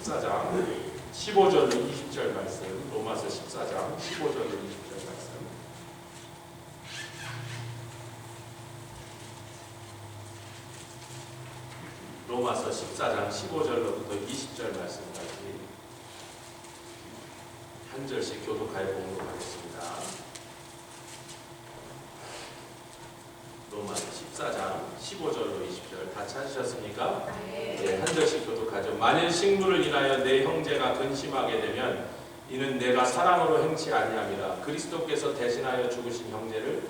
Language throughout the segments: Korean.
14장 15절로 20절 말씀, 로마서 14장 15절로 20절 말씀. 로마서 14장 15절로부터 20절 말씀까지 한 절씩 교독하여 보도록 하겠습니다. 로마서 14장 15절로 20절 다 찾으셨습니까? 네, 한 절씩 교독하죠. 만일 식물을 인하여 내 형제가 근심하게 되면 이는 내가 사랑으로 행치 아니함이라. 그리스도께서 대신하여 죽으신 형제를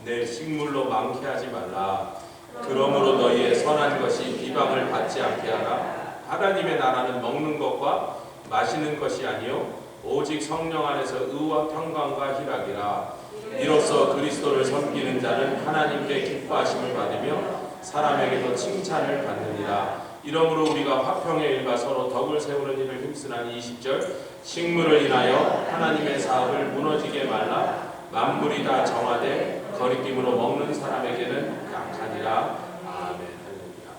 내 식물로 망케하지 말라. 그러므로 너희의 선한 것이 비방을 받지 않게 하라. 하나님의 나라는 먹는 것과 마시는 것이 아니요 오직 성령 안에서 의와 평강과 희락이라. 이로써 그리스도를 섬기는 자는 하나님께 기뻐하심을 받으며 사람에게도 칭찬을 받느니라. 이러므로 우리가 화평의 일과 서로 덕을 세우는 일을 힘쓰나니 20절 식물을 인하여 하나님의 사업을 무너지게 말라. 만물이 다 정하되 거리낌으로 먹는 사람에게는 약하니라. 아멘. 할렐루야.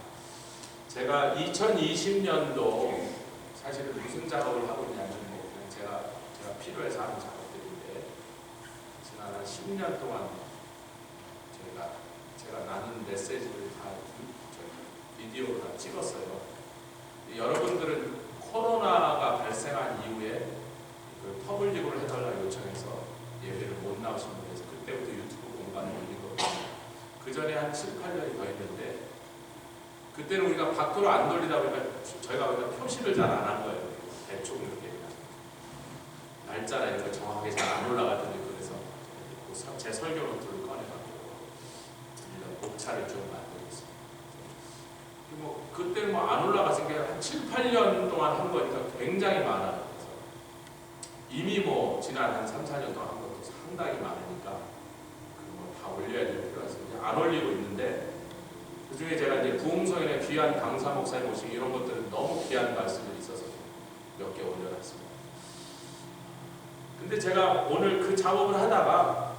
제가 2020년도 사실은 무슨 작업을 하고 있냐면 그냥 제가 필요해서 하는 작업들인데 지난 한 10년 동안 제가 나눈 메시지를 다 비디오로 다 찍었어요. 여러분들은 코로나가 발생한 이후에 그 퍼블릭으로 해달라고 요청해서 예배를 못 나오신 분에서 그때부터 유튜브 공간에 올린 거거든요. 그 전에 한 7, 8년이 더 있는데 그때는 우리가 밖으로 안 돌리다 보니까 저희가 표시를 잘 안 한 거예요. 대충 이렇게 날짜나 이런 거 정확하게 잘 안 올라가던데 그래서 제 설교 노트를 꺼내가지고 목차를 좀 만들고 있습니다. 그때는 안 올라갔은 게 한 7, 8년 동안 한 거니까 굉장히 많아요. 그래서 이미 지난 한 3, 4년 동안 한 것도 상당히 많으니까 다 올려야 될 필요가 있어요. 안 올리고 있는데 그 중에 제가 이제 부흥성인의 귀한 강사 목사님 모시기 이런 것들은 너무 귀한 말씀들이 있어서 몇 개 올려놨습니다. 근데 제가 오늘 그 작업을 하다가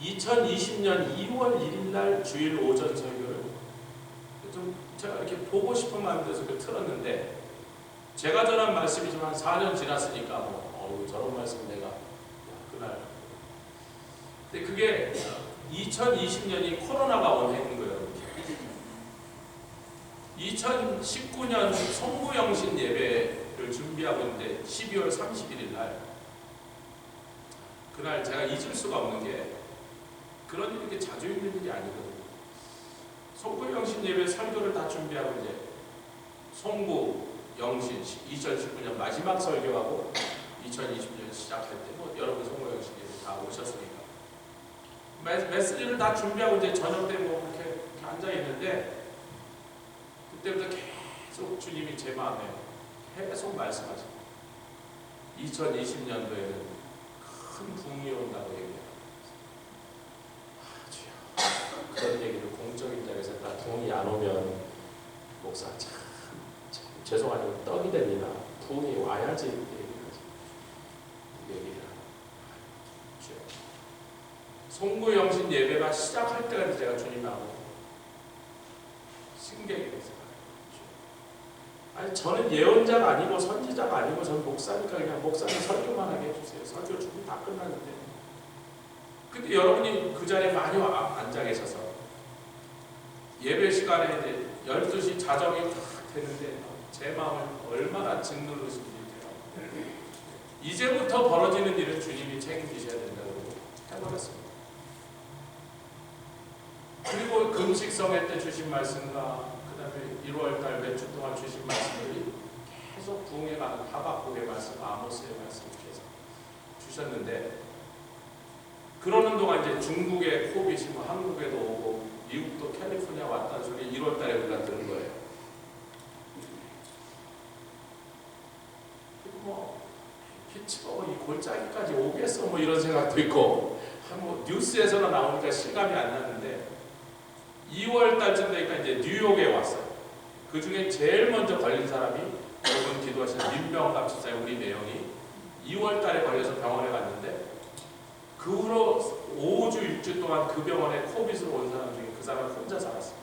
2020년 2월 1일 날 주일 오전 설교를 좀 제가 이렇게 보고 싶은 마음이 들어서 틀었는데 제가 전한 말씀이지만 4년 지났으니까 저런 말씀 내가 그날 근데 그게 2020년이 코로나가 원해인 거예요. 2019년 송구영신 예배를 준비하고 있는데 12월 31일 날 그날 제가 잊을 수가 없는 게 그런 일이 이렇게 자주 있는 일이 아니거든요. 송구영신 예배 설교를 다 준비하고 이제 송구영신 2019년 마지막 설교하고 2020년 시작할 때 여러분 송구영신 예배 다 오셨으니까 메시지를 다 준비하고 이제 저녁 때 이렇게 앉아 있는데 그때부터 계속 주님이 제 마음에 계속 말씀하십니다. 2020년도에는 큰 붕이 온다고 얘기해요. 그런 얘기를 공적인 자리에서 다 붕이 안 오면 목사 참 죄송하지만 떡이 됩니다. 붕이 와야지 얘기를 송구영신 예배가 시작할 때까지 제가 주님하고 신경이 됐어요. 아니 저는 예언자가 아니고 선지자가 아니고 저는 목사니까 그냥 목사님 설교만 하게 해주세요. 설교 준비 다 끝났는데 근데 여러분이 그 자리에 많이 앉아 계셔서 예배 시간에 이제 12시 자정이 딱 되는데 제 마음을 얼마나 짓누르신지 이제부터 벌어지는 일은 주님이 책임지셔야 된다고 해버렸습니다. 그리고 금식성회 때 주신 말씀과 그 다음에 1월달 몇 주 동안 주신 말씀들이 계속 부흥해가는 하박국의 말씀, 아모스의 말씀 계속 주셨는데 그러는 동안 이제 중국의 코빗이 한국에도 오고 미국도 캘리포니아 왔다는 소리 1월달에 우리가 들은 거예요. 그리고 피츠버그 이 골짜기까지 오겠어 이런 생각도 있고 뉴스에서는 나오니까 실감이 안 나는데 2월달쯤 되니까 이제 뉴욕에 왔어요. 그 중에 제일 먼저 걸린 사람이 여러분 기도하시는 민병갑 집사의 우리 매형이 2월달에 걸려서 병원에 갔는데 그 후로 5주, 6주 동안 그 병원에 코빗으로 온 사람 중에 그 사람 혼자 살았어요.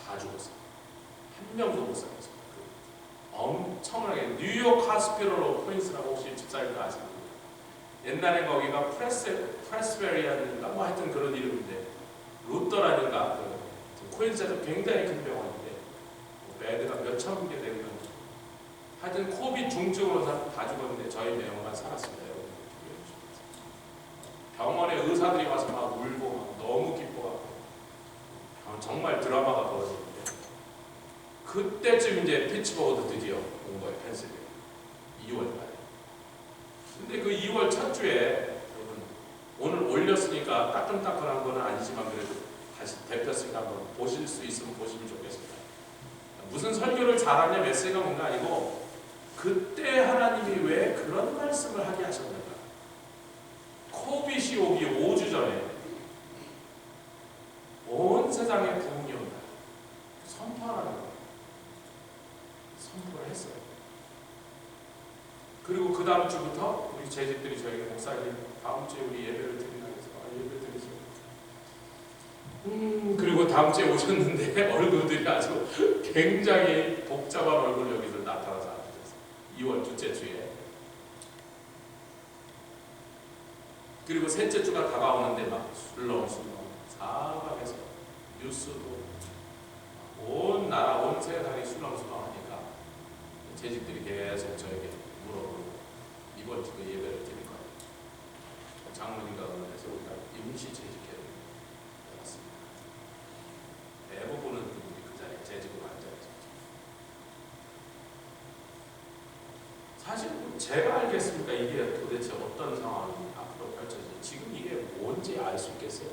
다 죽었어요. 한 명도 못 살았어요. 엄청나게 뉴욕 하스피럴 오브 퀸스라고 혹시 집사님도 아시나요? 옛날에 거기가 프레스베리안인가 뭐 하여튼 그런 이름인데 루터라든가 퀸스에서 굉장히 큰 병원인데 베드가 몇천 개 되는 하여튼 코비드 중증으로 다 죽었는데 저희 매형만 살았습니다. 여러분. 병원에 의사들이 와서 막 울고 막 너무 기뻐하고 정말 드라마가 벌어졌는데 그때쯤 이제 피츠버그도 드디어 온 거예요. 펜실베니아 2월까지. 근데 그 2월 첫 주에 여러분 오늘 올렸으니까 따끈따끈한 거는 아니지만 그래도 다시 대표스니까 한번 보실 수 있으면 보시면 좋겠습니다. 무슨 설교를 잘하냐 메시지가 뭔가 아니고 그때 하나님이 왜 그런 말씀을 하게 하셨는가. 코빗이 오기 5주 전에 온 세상에 부흥이 온다. 선포하라는 거예요. 선포를 했어요. 그리고 그 다음 주부터 우리 재직들이 저에게 목사님 다음 주에 우리 예배를 드린다고 해서 예배 드리죠. 그리고 다음 주에 오셨는데 얼굴들이 아주 굉장히 복잡한 얼굴 여기서 나타나서 앉으셨어요. 2월 둘째 주에. 그리고 셋째 주가 다가오는데 막 술렁술렁 사방에서 뉴스도 온 나라 온 세상이 술렁술렁하니까 재직들이 계속 저에게 물어보고 이번 주도 예배를 드릴 거예요. 장로님과 의논해서 우리가 임시 재직회를 해봤습니다. 대부분은 우리 그 자리에 재직으로 앉아있죠. 사실 제가 알겠습니까? 이게 도대체 어떤 상황이 앞으로 펼쳐질지. 지금 이게 뭔지 알 수 있겠어요?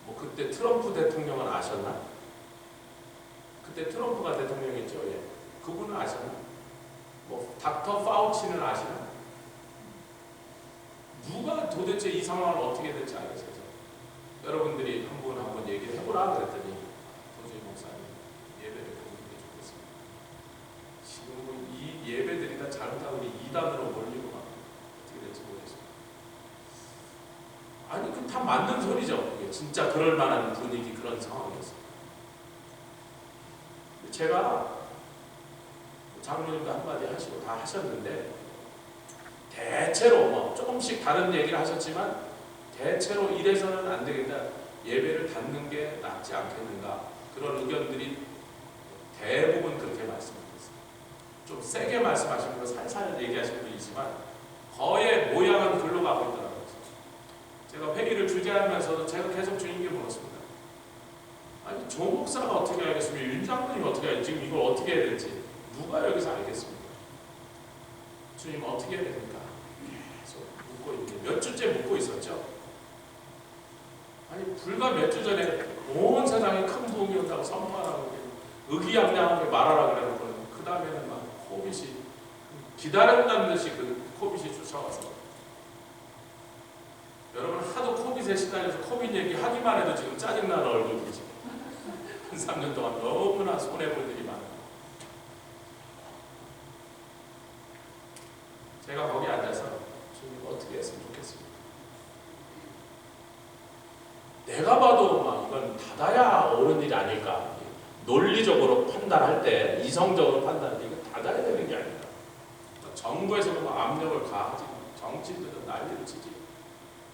뭐 그때 트럼프 대통령은 아셨나? 그때 트럼프가 대통령이었죠. 예. 그분은 아시나? 뭐 닥터 파우치는 아시나? 누가 도대체 이 상황을 어떻게 될지 알겠어요. 여러분들이 한 분 한 분 얘기를 해보라 그랬더니 도저히 목사님 예배를 보는 게 좋겠습니다. 지금 뭐 이 예배들이 다 잘못하고 2단으로 몰리고 막 어떻게 될지 모르겠습니다. 아니 그 다 맞는 소리죠. 이게 진짜 그럴 만한 분위기 그런 상황이었어요. 제가 장로님도 한마디 하시고 다 하셨는데 대체로 뭐 조금씩 다른 얘기를 하셨지만 대체로 이래서는 안 되겠다. 예배를 닫는 게 낫지 않겠는가. 그런 의견들이 대부분 그렇게 말씀하셨어요. 좀 세게 말씀하시는 거 살살 얘기하시는 분이지만 거의 모양은 글로 가고 있더라고요. 제가 회의를 주재하면서도 제가 계속 주님께 물었습니다. 아니 조 목사가 어떻게 알겠습니까? 윤 장로님이 어떻게 알겠습니까? 지금 이걸 어떻게 해야 될지 누가 여기서 알겠습니까? 주님 어떻게 해야 됩니까? 계속 묻고 있는데 몇 주째 묻고 있었죠. 아니 불과 몇 주 전에 온 세상에 큰 부흥이 온다고 선포하라고 의기양양하게 말하라 그래놓고는 그 다음에는 막 코빗이 기다렸다는 듯이 그 코빗이 쫓아와서 여러분 하도 코빗에 시달려서 코빗 얘기 하기만 해도 지금 짜증나는 얼굴이지. 한 3년 동안 너무나 손해볼 일이 많아요. 제가 거기 앉아서 주님 어떻게 했으면 좋겠습니다. 내가 봐도 막 이건 닫아야 옳은 일이 아닐까. 논리적으로 판단할 때 이성적으로 판단할 때 이거 닫아야 되는 게 아닐까. 정부에서도 막 압력을 가하지, 정치인들도 난리를 치지.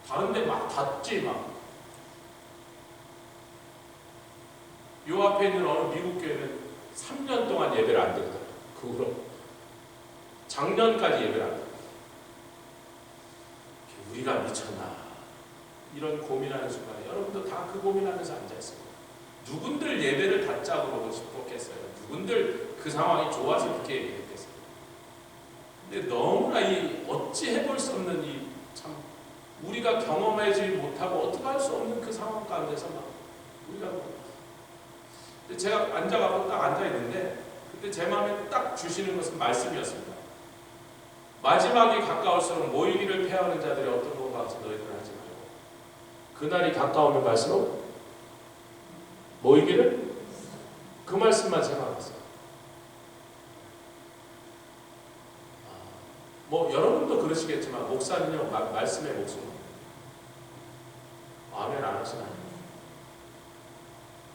다른데 막 닫지 막. 요 앞에 있는 어느 미국 교회는 3년 동안 예배를 안 드리더라고요. 그 후로 작년까지 예배를 안 드리더라고요. 우리가 미쳤나 이런 고민하는 순간에 여러분도 다 그 고민하면서 앉아있어요. 누군들 예배를 닫자 그러고 싶었겠어요. 누군들 그 상황이 좋아서 그렇게 얘기했겠어요. 근데 너무나 이 어찌 해볼 수 없는 이 참 우리가 경험하지 못하고 어떻게 할 수 없는 그 상황 가운데서 막 우리가 제가 앉아가고 딱 앉아있는데 그때 제 마음에 딱 주시는 것은 말씀이었습니다. 마지막이 가까울수록 모이기를 패하는 자들이 어떤 것 같이 너희들 하지 말고 그날이 가까우면 갈수록 모이기를 그 말씀만 생각했어요. 뭐 여러분도 그러시겠지만 목사는요 말씀의 목숨 아멘 안 하시나요?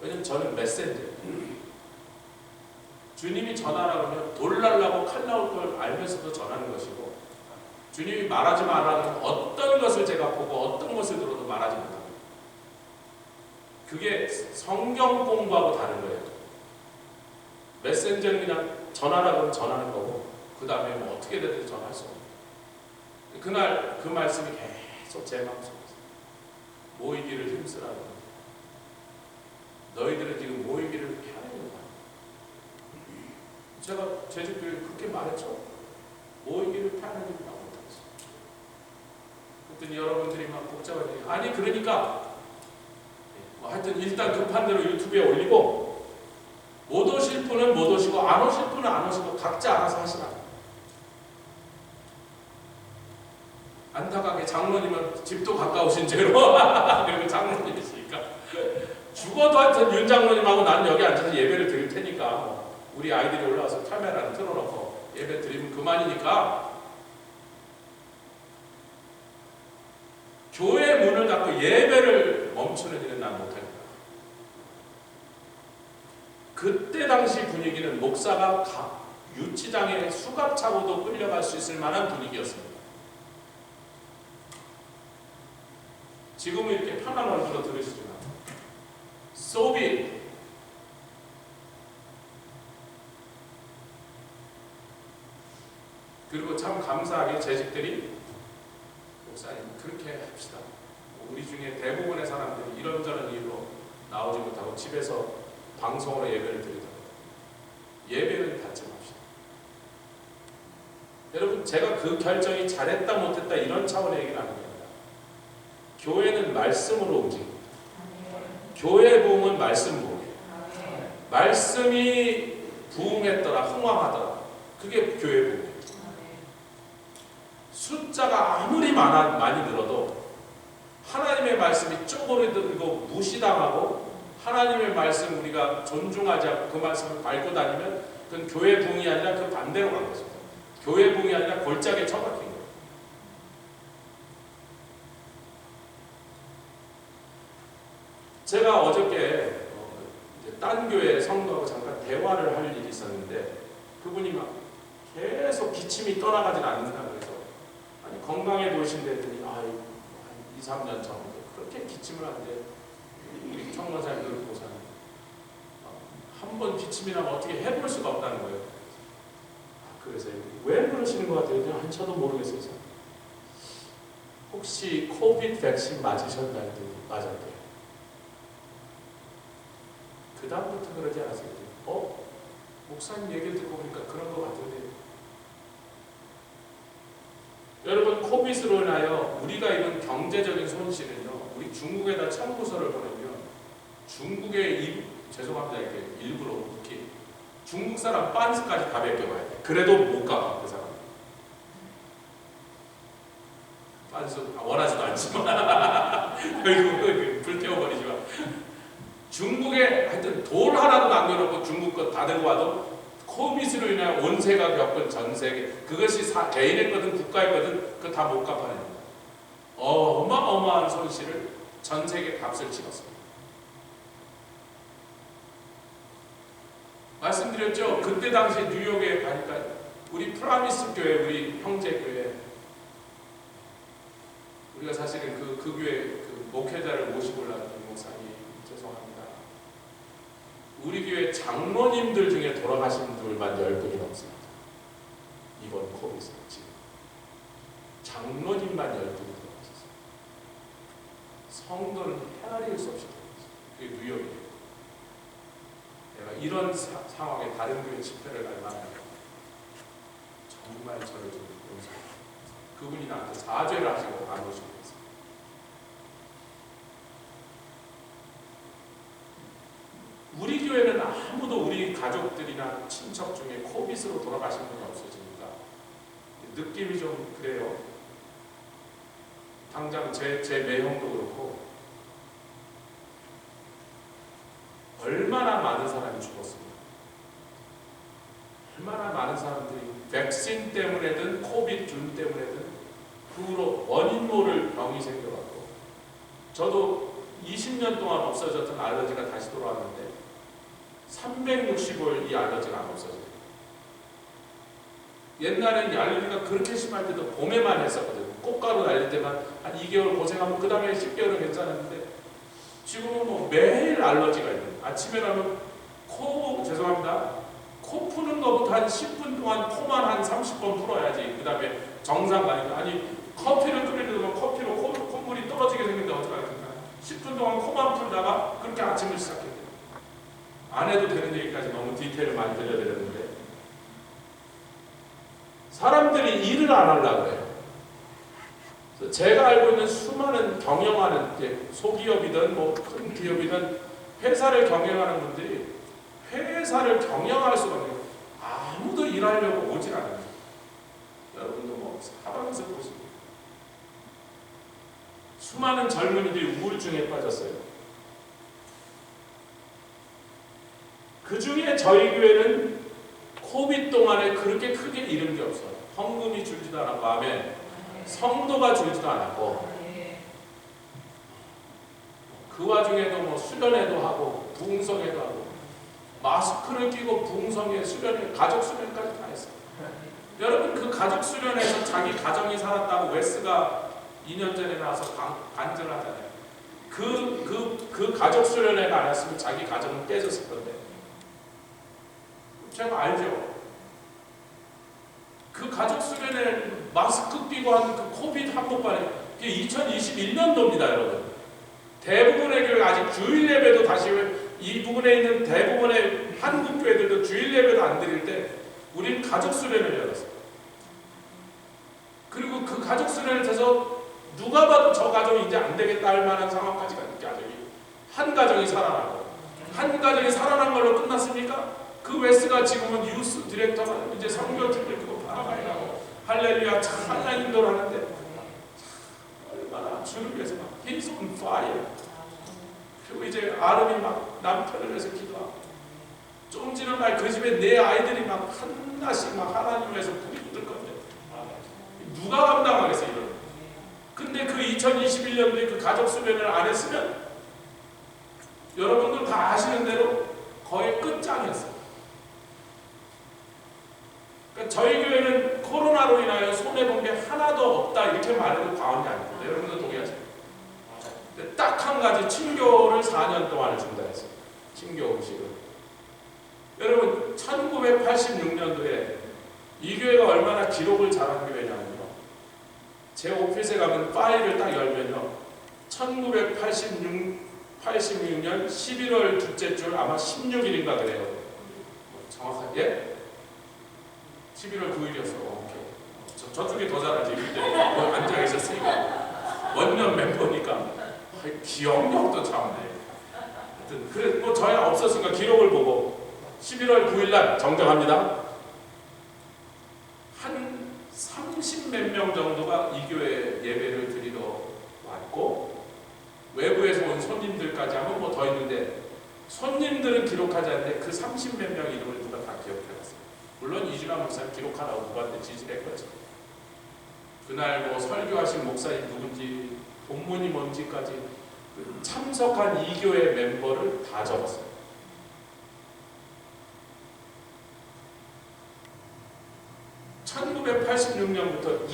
왜냐면 저는 메신저 주님이 전하라 그러면 돌 날라고 칼 나올 걸 알면서도 전하는 것이고, 주님이 말하지 말라는 어떤 것을 제가 보고 어떤 것을 들어도 말하지 못합니다. 그게 성경 공부하고 다른 거예요. 메신저는 그냥 전하라 그러면 전하는 거고, 그 다음에 뭐 어떻게 되든지 전할 수 없는 거예요. 그날 그 말씀이 계속 제 마음속에서 모이기를 힘쓰라고. 너희들은 지금 모이기를 편하게 봐. 제가 제주교회 그렇게 말했죠. 모이기를 편하게 봐. 그랬더니 여러분들이 막 복잡하게, 아니 그러니까 하여튼 일단 급한 대로 유튜브에 올리고, 못 오실 분은 못 오시고 안 오실 분은 안 오시고 각자 알아서 하시라. 안타깝게 장로님은 집도 가까우신 죄로 그리고 장로님이시니까 죽어도 하여튼 윤 장로님하고 나는 여기 앉아서 예배를 드릴 테니까 우리 아이들이 올라와서 카메라를 틀어놓고 예배 드리면 그만이니까 교회 문을 닫고 예배를 멈추는 일은 난 못합니다. 그때 당시 분위기는 목사가 유치장에 수갑차고도 끌려갈 수 있을 만한 분위기였습니다. 지금은 이렇게 편한 얼굴로 들으시지만 소비 그리고 참 감사하게 재직들이 목사님 그렇게 합시다. 우리 중에 대부분의 사람들이 이런저런 이유로 나오지 못하고 집에서 방송으로 예배를 드리더라고요. 예배는 닫지 맙시다. 여러분 제가 그 결정이 잘했다 못했다 이런 차원의 얘기를 하는 게 아니라 교회는 말씀으로 움직입니다. 교회 부흥은 말씀 부흥이에요. 말씀이 부흥했더라 흥왕하더라. 그게 교회 부흥이에요. 숫자가 아무리 많이 늘어도 하나님의 말씀이 쪼그리고 무시당하고 하나님의 말씀 우리가 존중하지 않고 그 말씀을 밟고 다니면 그건 교회 부흥이 아니라 그 반대로 간 것입니다. 교회 부흥이 아니라 골짜기에 처박힌 거예요. 제가 어저께 딴 교회 성도하고 잠깐 대화를 할 일이 있었는데 그분이 막 계속 기침이 떠나가질 않는다 그래서 아니 건강해 보이신다 했더니 한 2, 3년 전부터 그렇게 기침을 하는데 우리 청원사님들 보사는 한 번 기침이 나면 어떻게 해볼 수가 없다는 거예요. 그래서 왜 그러시는 것 같아요? 그냥 저도 모르겠어요. 혹시 코비드 백신 맞으셨나 했더니 맞았대요. 그 다음부터 그러지 않았어요. 목사님 얘기를 듣고 보니까 그런 것 같은데 여러분 코비드로 인하여 우리가 입은 경제적인 손실은요. 우리 중국에다 청구서를 보내면 중국의 죄송합니다. 이렇게 일부러 웃기 중국 사람 빤스까지 다 베껴봐야 돼. 그래도 못 가. 그 사람 빤스 원하지도 않지만 결국 불태워버리지만 중국에 하여튼 돌 하나도 남겨놓고 중국 것 다 들고 와도 코비드로 인해 온 세가 겪은 전 세계 그것이 개인의 거든 국가의 거든 그거 다 못 갚아냅니다. 어마어마한 손실을 전 세계 값을 치렀습니다. 말씀드렸죠. 그때 당시 뉴욕에 가니까 우리 프라미스 교회 우리 형제 교회 우리가 사실은 그 교회 그 목회자를 모시고 올라왔던 목사님 죄송합니다. 우리 교회 장로님들 중에 돌아가신 분들만 10분이 넘습니다. 이번 코비드 지금 장로님만 10분이 돌아가셨어요. 성도는 헤아릴 수 없이 돌아가셨어요. 그게 뉴욕이에요. 내가 이런 상황에 다른 교회 집회를 갈 만하면 정말 저를 좀 용서해요. 그분이 나한테 사죄를 하시고 안 오시고 있어요. 우리 교회는 아무도 우리 가족들이나 친척 중에 코비드로 돌아가신 분이 없어지니까 느낌이 좀 그래요. 당장 제 매형도 그렇고 얼마나 많은 사람이 죽었습니다. 얼마나 많은 사람들이 백신 때문에든 코비드 때문에든 그 후로 원인 모를 병이 생겨갖고 저도 20년 동안 없어졌던 알러지가 다시 돌아왔는데 365일 이 알러지가 안 없어져요. 옛날에는 이 알러지가 그렇게 심할 때도 봄에만 했었거든요. 꽃가루 날릴 때만 한 2개월 고생하면 그 다음에 10개월은 괜찮았는데 지금은 뭐 매일 알러지가 있는. 아침에 가면 죄송합니다. 코 푸는 것부터 한 10분 동안 코만 한 30번 풀어야지 그 다음에 정상 가니까. 아니 커피를 끓이려면 커피로 콧물이 떨어지게 생긴데 어떡하겠습니까? 10분 동안 코만 풀다가 그렇게 아침을 시작해요. 안 해도 되는 얘기까지 너무 디테일을 많이 들려드렸는데 사람들이 일을 안 하려고 해요. 제가 알고 있는 수많은 경영하는 소기업이든 뭐 큰 기업이든 회사를 경영하는 분들이 회사를 경영할 수가 없어요. 아무도 일하려고 오질 않아요. 여러분도 뭐 사방에서 보시고 수많은 젊은이들이 우울증에 빠졌어요. 그 중에 저희 교회는 코비드 동안에 그렇게 크게 잃은 게 없어요. 헌금이 줄지도 않았고, 아멘. 성도가 줄지도 않았고, 그 와중에도 뭐 수련회도 하고, 부흥성회도 하고, 마스크를 끼고 부흥성회, 수련회, 가족 수련까지 다 했어요. 여러분 그 가족 수련회에서 자기 가정이 살았다고 웨스가 2년 전에 나와서 간증하잖아요. 그 가족 수련회가 안 했으면 자기 가정은 깨졌을 건데. 제가 알죠. 그 가족 수련회 마스크 끼고 한 그 코비드 한복판에 그게 2021년도입니다, 여러분. 대부분의 교회가 아직 주일 예배도 다시 이 부분에 있는 대부분의 한국 교회들도 주일 예배도 안 드릴 때 우리는 가족 수련회를 열었어요. 그리고 그 가족 수련회를 해서 누가 봐도 저 가정이 이제 안 되겠다 할 만한 상황까지 가족이 한 가정이 살아나고 한 가정이 살아난 걸로 끝났습니까? 그 웨스가 지금은 유스 디렉터가 이제 성교팀을 그거 팔아가려고 할렐루야 찬양 인도를 하는데 얼마나 주를 위해서 막 He's on fire. 그리고 이제 아름이 막 남편을 위해서 기도하고 좀 지난 날 그 집에 내 아이들이 막 하나씩 막 하나님을 위해서 불이 붙을 건데 누가 감당하겠어요 이런. 근데 그 2021년도에 그 가족 수련을 안 했으면 여러분들 다 아시는 대로 거의 끝장이었어요. 그러니까 저희 교회는 코로나로 인하여 손해본 게 하나도 없다 이렇게 말해도 과언이 아닙니다. 여러분들 동의하세요? 딱 한 가지 친교를 4년 동안을 중단했어요. 친교 음식을. 여러분 1986년도에 이 교회가 얼마나 기록을 잘한 교회냐면요. 제 오피스에 가면 파일을 딱 열면요. 1986년 11월 둘째 줄 아마 16일인가 그래요. 정확하게 11월 9일이었어. 오케이. 저쪽이 더 잘하지. 그때 앉아 계셨으니까 원년 멤버니까 기억력도 참네. 하여튼 그래 뭐 저희가 없었으니까 기록을 보고 11월 9일날 정정합니다. 한 30몇 명 정도가 이 교회 예배를 드리러 왔고 외부에서 온 손님들까지 하면 뭐 더 있는데 손님들은 기록하지 않는데 그 30몇 명 이름을 누가 다 기억해놨어요. 물론 이준환 목사님 기록하라고 누구한테 지시를 했거죠. 그날 뭐 설교하신 목사님 누군지 본문이 뭔지까지 참석한 이 교회 멤버를 다 적었어요. (1986년부터)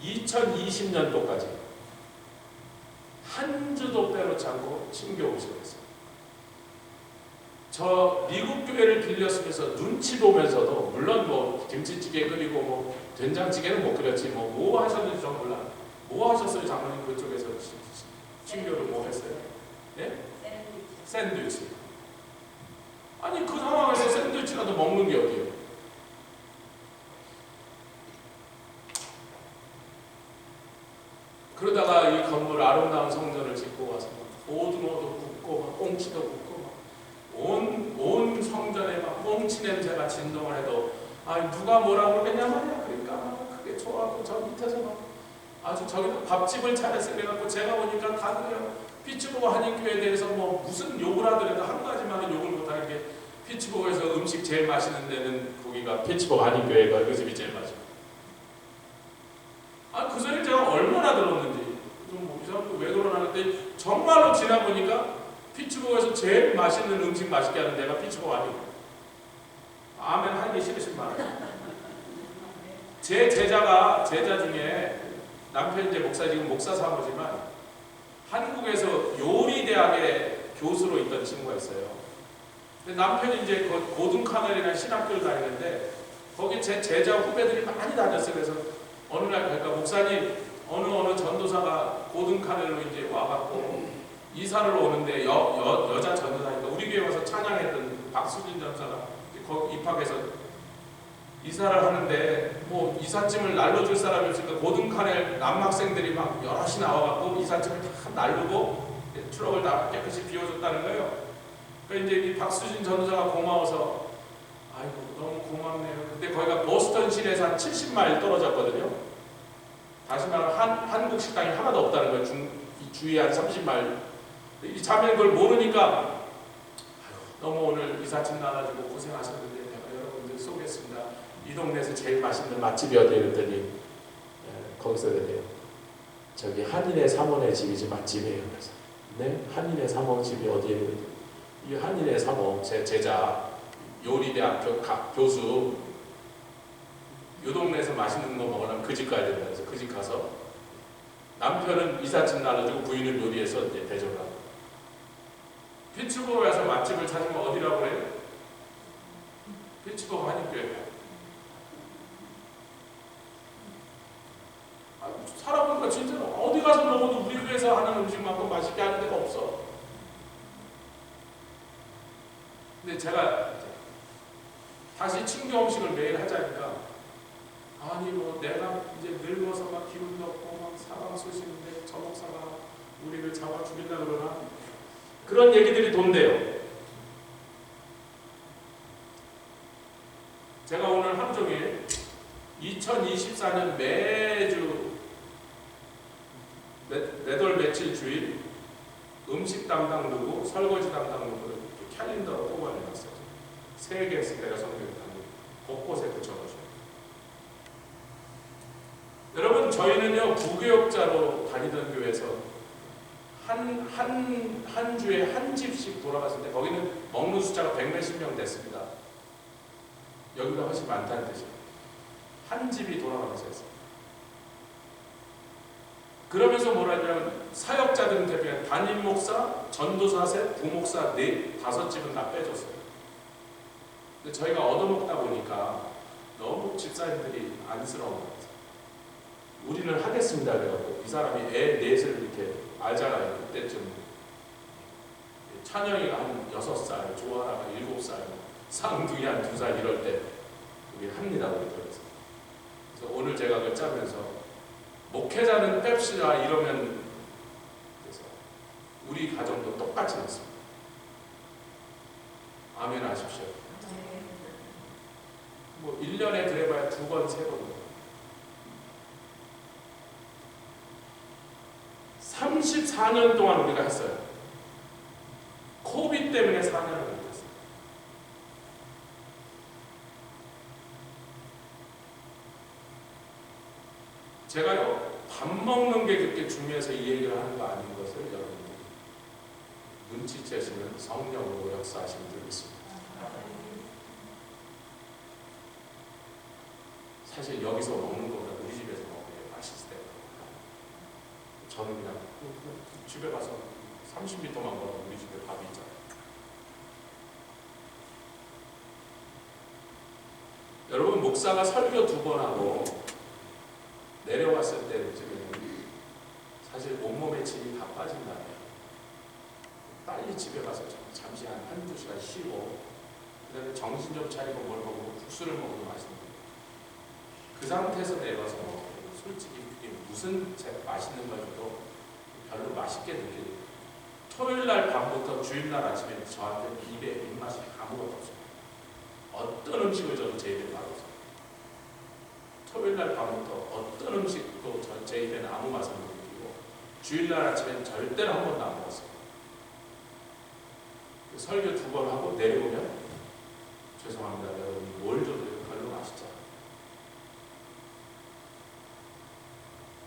2020년도까지 한 주도 빼놓지 않고 친교 음식을 했어요. 저 미국 교회를 빌렸으면서 눈치 보면서도 물론 뭐 김치찌개 끓이고 뭐 된장찌개는 못 끓였지 뭐 하셨는지 좀 몰라. 뭐 하셨어요 장로님 그쪽에서 친교를 뭐 했어요? 예? 샌드위치. 아니 그 상황에서 샌드위치라도 먹는 게 어디예요? 그러다가 이 건물 아름다운 성전을 짓고 와서 오두모도 굽고 막 꽁치도 굽고 막 온 성전에 막 꽁치 냄새가 진동을 해도 누가 뭐라 그러겠냐 말이야. 그러니까 그게 좋아하고 저 밑에서 막 아주 저기다 밥집을 차렸어요. 그래갖고 제가 보니까 다들 피츠버그 한인교회에 대해서 뭐 무슨 욕을 하더라도 한 가지만은 욕을 못하는 게 피츠버그에서 음식 제일 맛있는 데는 거기가 피츠버그 한인교회가 그 집이 제일 맛있고 그 소리를 제가 얼마나 들었는지 좀 이 사람도 왜 그러나 했더니 정말로 지나보니까 피츠버그에서 제일 맛있는 음식 맛있게 하는 데가 피츠버그 아니고. 아멘 하기 싫으신 말이에요. 제 제자 중에 남편 이제 목사, 지금 목사 사모지만 한국에서 요리대학에 교수로 있던 친구가 있어요. 근데 남편이 이제 고등카멜이라는 신학교를 다니는데 거기 제 제자 후배들이 많이 다녔어요. 그래서 어느 날 그러니까 목사님 어느 전도사가 고등카멜로 이제 와갖고 이사를 오는데 여자 전도사니까 우리 교회 와서 찬양했던 박수진 전사가 거기 입학해서 이사를 하는데 뭐 이삿짐을 날려줄 사람이 없으니까 고등카넬 남학생들이 막 여럿이 나와갖고 이삿짐을 다 날르고 트럭을 다 깨끗이 비워줬다는 거예요. 그러니까 이제 이 박수진 전도사가 고마워서 아이고 너무 고맙네요. 근데 거기가 보스턴 시내에서 한 70마일 떨어졌거든요. 다시 말하면 한국 식당이 하나도 없다는 거예요. 주위에 한 30마일. 이 자매는 그걸 모르니까 너무 오늘 이삿짐 나눠주고 고생하셨는데 내가 여러분들 쏘겠습니다. 이 동네에서 제일 맛있는 맛집이 어디에 그랬더니 거기서 그래요. 저기 한인의 사모네 집이지 맛집이에요. 그래서 네? 한인의 사모 집이 어디에? 이 한인의 사모 제 제자 요리대학 교수 이 동네에서 맛있는 거 먹으려면 그 집 가야 된다. 그래서 그 집 가서 남편은 이삿짐 나눠주고 부인은 요리해서 이제 대접을 하고 피츠버그에 와서 맛집을 찾으면 어디라고 해요? 피츠버그 한인교회. 살아보니까 진짜 어디 가서 먹어도 우리 교회에서 하는 음식만큼 맛있게 하는 데가 없어. 근데 제가 다시 친교 음식을 매일 하자니까 아니 뭐 내가 이제 늙어서 막 기운도 없고 막 사방 쏘시는데 저 목사가 우리를 잡아 죽일라 그러나 그런 얘기들이 돈대요. 제가 오늘 하루 종일 2024년 매주 몇 월 며칠 주일 음식 담당 누구, 설거지 담당 누구를 캘린더로 뽑아내놨어요. 3개씩 내가 성경을 곳곳에 붙여가지고. 여러분 저희는요 부교역자로 다니던 교회에서 한 주에 한 집씩 돌아갔을 때 거기는 먹는 숫자가 100몇십 명 됐습니다. 여기가 훨씬 많다는 뜻이에요. 한 집이 돌아가면서 했어요. 그러면서 뭐라 하냐면 사역자들은 대표한 담임 목사, 전도사 셋, 부목사 넷, 5집은 다 빼줬어요. 근데 저희가 얻어먹다 보니까 너무 집사님들이 안쓰러운 거예요. 우리는 하겠습니다 그래갖고 이 사람이 애 넷을 이렇게 알잖아요. 그때쯤 찬영이가 한 6살, 조아라가 7살, 상둥이 한 2살 이럴 때 우리 합니다 우리 그래서 오늘 제가 그걸 짜면서 목회자는 뺍시다 이러면 그래서 우리 가정도 똑같이 났습니다. 아멘 하십시오. 뭐 1년에 그래봐야 2번, 3번 34년 동안 우리가 했어요. 코비드 때문에 4년을 못했어요. 제가요 밥 먹는 게 그렇게 중요해서 이 얘기를 하는 거 아닌 것을 여러분들이 눈치채시면 성령으로 역사하시면 되겠습니다. 사실 여기서 먹는 것보다 우리 집에서 먹는 게 맛있을 때가 저는 그냥 집에 가서 30m만 걸어도 우리 집에 밥이 있잖아요. 여러분 목사가 설교 2번 하고 내려왔을 때쯤에는 사실 온몸에 침이 다 빠진다면 빨리 집에 가서 잠시 한 1~2시간 쉬고 그 다음에 정신 좀 차리고 뭘 먹고 국수를 먹어도 맛있는 거예요. 그 상태에서 내려와서 솔직히 그게 무슨 맛있는 거여도 별로 맛있게 느끼고 토요일날 밤부터 주일날 아침에 저한테 입에 입맛이 아무것도 없어요. 어떤 음식을 줘도 제 입에 맛없어요. 토요일날 밤부터 어떤 음식도 제 입에는 아무 맛을 못 느끼고 주일날 아침엔 절대로 한 번도 안 먹었어요. 설교 2번 하고 내려오면 죄송합니다 여러분 뭘 줘도 별로 맛있지 않아요.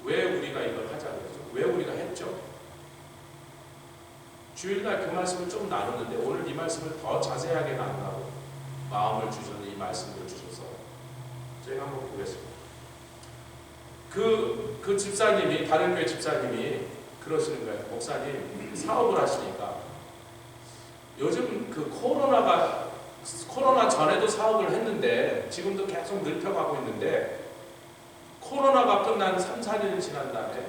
왜 우리가 이걸 하자 그랬죠? 왜 우리가 했죠? 주일날 그 말씀을 좀 나눴는데 오늘 이 말씀을 더 자세하게 나누라고 마음을 주셔서 이 말씀을 주셔서 제가 한번 보겠습니다. 그 집사님이, 다른 교회 집사님이 그러시는 거예요. 목사님, 사업을 하시니까 요즘 그 코로나 전에도 사업을 했는데 지금도 계속 늘펴가고 있는데 코로나가 끝난 3, 4년이 지난 다음에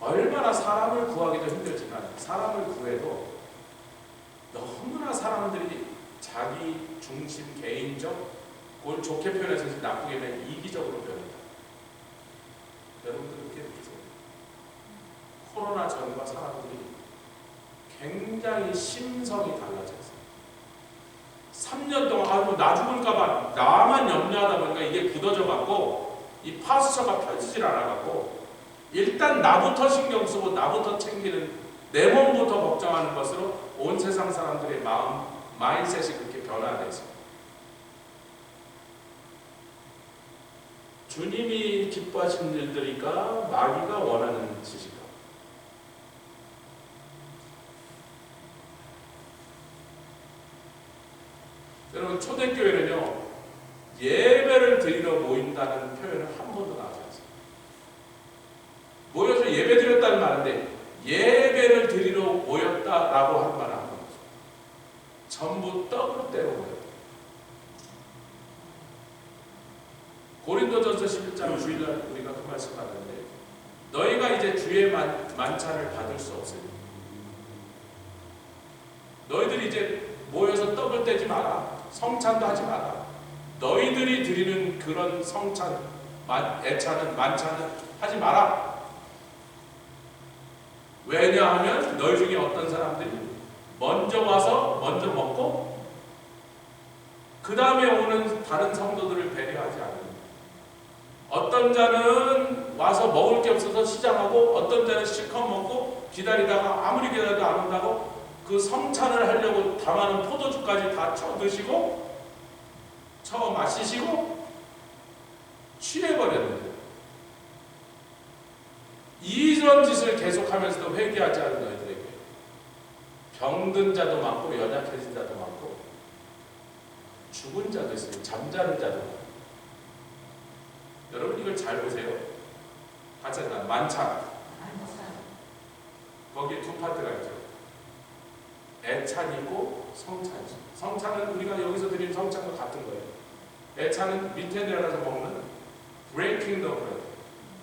얼마나 사람을 구하기도 힘들지만 사람을 구해도 너무나 사람들이 자기 중심, 개인적, 그걸 좋게 표현해서 나쁘게 면 이기적으로 변한다. 여러분들 그렇게 느끼세요? 코로나 전과 사람들이 굉장히 심성이 달라졌어요. 3년 동안 나 죽을까봐 나만 염려하다 보니까 이게 굳어져갖고 이 파스처가 펴지질 않아갖고 일단 나부터 신경 쓰고 나부터 챙기는 내 몸부터 걱정하는 것으로 온 세상 사람들의 마인셋이 그렇게 변화되어 있습니다. 주님이 기뻐하시는 일들이니까 마귀가 원하는 짓이다. 여러분 초대교회는요 예배를 드리러 모인다는 표현을 한 번도 나오지 않습니다. 모여서 예배 드렸다는 말인데 예배를 드리러 모였다라고 한 말은 한 번도 없어요. 전부 떡을 떼러 모였다. 고린도전서 11장 주일날 우리가 그 말씀 받았는데 너희가 이제 주의 만찬을 받을 수 없으니 너희들이 이제 모여서 떡을 떼지 마라. 성찬도 하지 마라. 너희들이 드리는 그런 성찬, 애찬은 만찬은 하지 마라. 왜냐하면 너희 중에 어떤 사람들이 먼저 와서 먼저 먹고 그 다음에 오는 다른 성도들을 배려하지 않는다. 어떤 자는 와서 먹을 게 없어서 시장하고 어떤 자는 실컷 먹고 기다리다가 아무리 기다려도 안 온다고 그 성찬을 하려고 담아놓은 포도주까지 다 쳐 드시고 쳐 마시시고 취해버렸는데 이런 짓을 계속하면서도 회개하지 않은 너희들에게 병든 자도 많고 연약해진 자도 많고 죽은 자도 있으니 잠자는 자도 많고 여러분 이걸 잘 보세요. 같이 하자. 만찬 거기에 두 파트가 있죠. 애찬이고 성찬이죠. 성찬은 우리가 여기서 드린 성찬과 같은 거예요. 애찬은 밑에 내려가서 먹는 breaking the bread,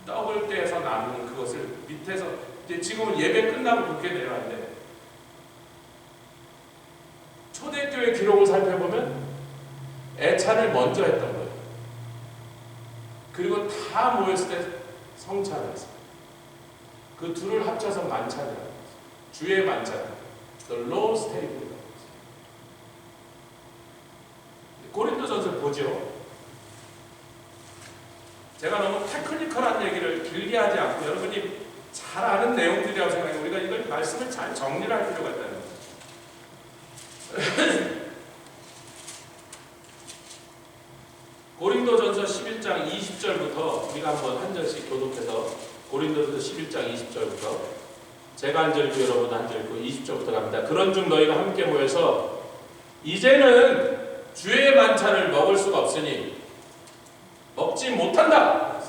떡을 떼서 나누는 그것을 밑에서 이제 지금은 예배 끝나고 그렇게 내려왔는데 초대교회 기록을 살펴보면 애찬을 먼저 했던 거예요. 그리고 다 모였을 때 성찬을 했어요. 그 둘을 합쳐서 만찬이라고 했어요. 주의 만찬, the Lord's table. 고린도전서 보죠. 제가 너무 테크니컬한 얘기를 길게 하지 않고 여러분이 잘 아는 내용들이라고 생각해요. 우리가 이걸 말씀을 잘 정리를 할 필요가 있다는 거예요. 고린도전서 11장 20절부터 우리가 한번 한 절씩 교독해서 고린도전서 11장 20절부터 제가 한 절이고 여러분 한 절이고 20절부터 갑니다. 그런 중 너희가 함께 모여서 이제는 주의 만찬을 먹을 수가 없으니 먹지 못한다.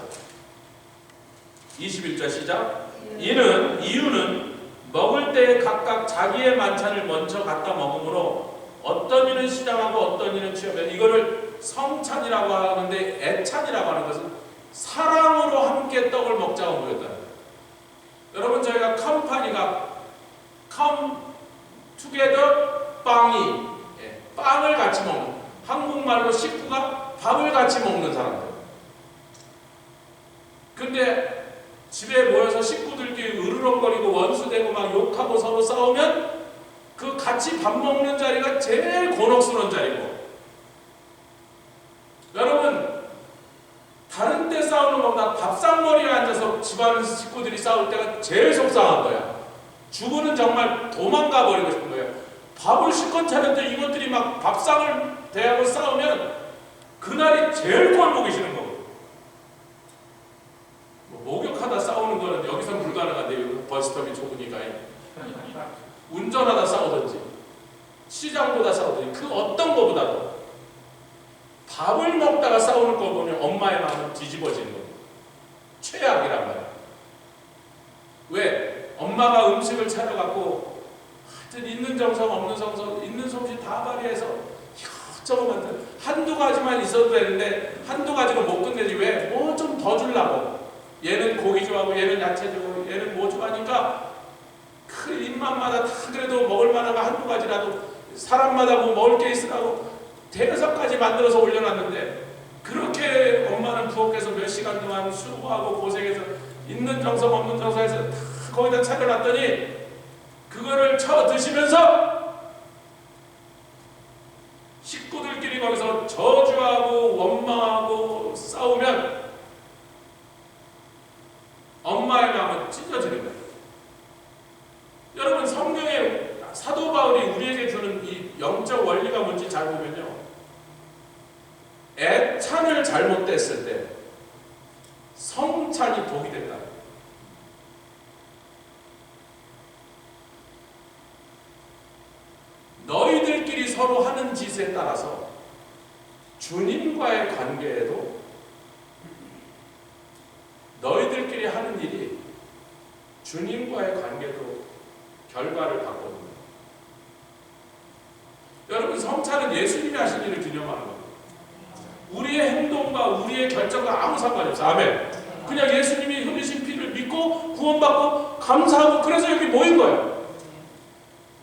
21절 시작. 이유는 먹을 때 각각 자기의 만찬을 먼저 갖다 먹으므로 어떤 이는 시장하고 어떤 이는 취하면 이거를 성찬이라고 하는데 애찬이라고 하는 것은 사랑으로 함께 떡을 먹자고 모였다는 거예요. 여러분 저희가 컴파니가 come together 빵이 빵을 같이 먹는 한국말로 식구가 밥을 같이 먹는 사람들. 근데 집에 모여서 식구들끼리 으르렁거리고 원수되고 막 욕하고 서로 싸우면 그 같이 밥 먹는 자리가 제일 곤혹스러운 자리고 여러분 다른 때 싸우는 것보다 밥상머리에 앉아서 집안 식구들이 싸울 때가 제일 속상한 거야. 주부는 정말 도망가 버리고 싶은 거예요. 밥을 실컷 차렸는데 이것들이 막 밥상을 대하고 싸우면 그날이 제일 꼴 보기 싫은 거고. 목욕하다 싸우는 거는 여기서 불가능한데 버스톱이 좁으니까 운전하다 싸우든지 시장보다 싸우든지 그 어떤 것보다도 밥을 먹다가 싸우는 거 보면 엄마의 마음은 뒤집어지는 거예요. 최악이란 말이에요. 왜? 엄마가 음식을 차려갖고 하여튼 있는 정성 없는 정성 있는 솜씨 다 발휘해서 이것저것 만든 한두 가지만 있어도 되는데 한두 가지로 못 끝내지. 왜? 뭐 좀 더 주려고. 얘는 고기 좋아하고 얘는 야채 좋아하고 얘는 뭐 좋아하니까 그 입맛마다 다 그래도 먹을 만한 거 한두 가지라도 사람마다 뭐 먹을 게 있으라고 대여섯까지 만들어서 올려놨는데 그렇게 엄마는 부엌에서 몇 시간 동안 수고하고 고생해서 있는 정성 없는 정성에서 다 거기다 차려놨더니 그거를 쳐 드시면서 식구들끼리 거기서 저주하고 원망하고 싸우면 엄마의 마음은 찢어지는 거예요. 여러분 성경에 사도 바울이 우리에게 주는 이 영적 원리가 뭔지 잘 보면요. 애찬을 잘못됐을 때 성찬이 독이 된다. 너희들끼리 서로 하는 짓에 따라서 주님과의 관계에도 너희들끼리 하는 일이 주님과의 관계도 결과를 바꿔줍니다. 여러분 성찬은 예수님이 하신 일을 기념하는 겁니다. 우리의 행동과 우리의 결정과 아무 상관이 없어요. 아멘. 그냥 예수님이 흘리신 피를 믿고 구원받고 감사하고 그래서 여기 모인 거예요.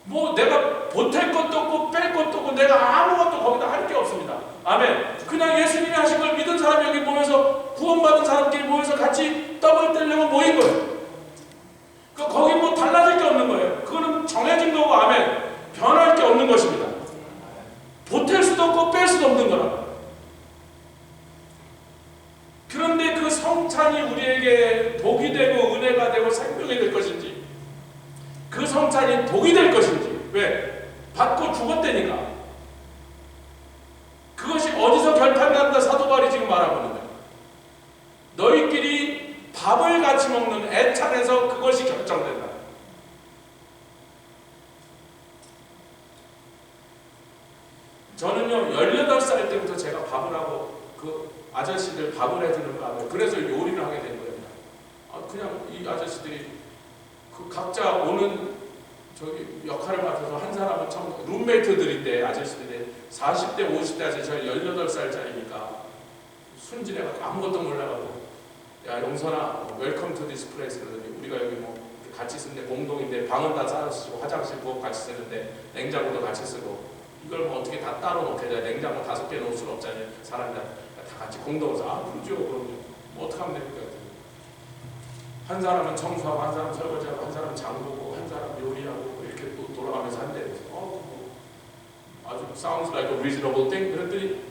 뭐 내가 보탤 것도 없고 뺄 것도 없고 내가 아무것도 거기다 할 게 없습니다. 아멘. 그냥 예수님이 하신 걸 믿은 사람이 여기 모여서 구원받은 사람끼리 모여서 같이 떡을 떼려고 모인 거예요. 거기 뭐 달라질 게 없는 거예요. 그거는 정해진 거고 아멘. 변할 게 없는 것입니다. 보탤 수도 없고 뺄 수도 없는 거라. 그런데 그 성찬이 우리에게 복이 되고 은혜가 되고 생명이 될 것인지 그 성찬이 독이 될 것인지 왜? 받고 죽었다니까. 그것이 어디서 결판난다 사도 바울이 지금 말하고 있는 거예요. 너희끼리 밥을 같이 먹는 애찬에서 그것이 결정된다. 저는요 18살 때부터 제가 밥을 하고 그 아저씨들 밥을 해주는 마음에 그래서 요리를 하게 된 거예요. 그냥 이 아저씨들이 그 각자 오는 저기 역할을 맡아서 한 사람은 룸메이트들인데 아저씨들이 40대 50대 아저씨 18살짜리니까 순진해가지고 아무것도 몰라가지고 야 용선아 웰컴 투 디스 플레이스 그러더니 우리가 여기 뭐 같이 쓰는데 공동인데 방은 다 따로 쓰고 화장실 부엌 같이 쓰는데 냉장고도 같이 쓰고 이걸 뭐 어떻게 다 따로 놓게 돼. 냉장고 5개 놓을 수는 없잖아요. 사람들 다 같이 공동으로 그러죠. 그럼 뭐 어떻게 하면 됩니까? 한 사람은 청소하고 한 사람은 설거지하고 한 사람은 장보고 한 사람은 요리하고 이렇게 또 돌아가면서 한대. 아주 sounds like a reasonable thing. 그랬더니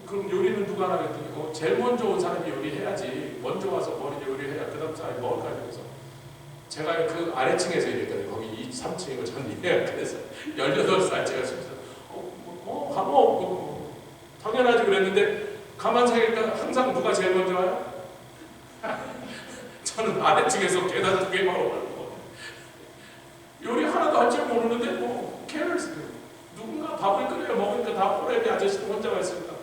그럼 요리는 누가 하나 그랬더니 제일 먼저 온 사람이 요리해야지. 먼저 와서 머리 요리해야 그 다음 사람이 먹을까 해서 제가 그 아래층에서 일했거든요. 거기 3층이고 전 이래요. 그래서 18살 제가 진짜 당연하지 그랬는데 가만 생각하니까 항상 누가 제일 먼저 와요? 저는 아래층에서 계단 2개만 오고 요리 하나도 할 줄 모르는데 뭐 cares. 누군가 밥을 끓여 먹으니까 다 호랩이 아저씨도 혼자 왔습니다.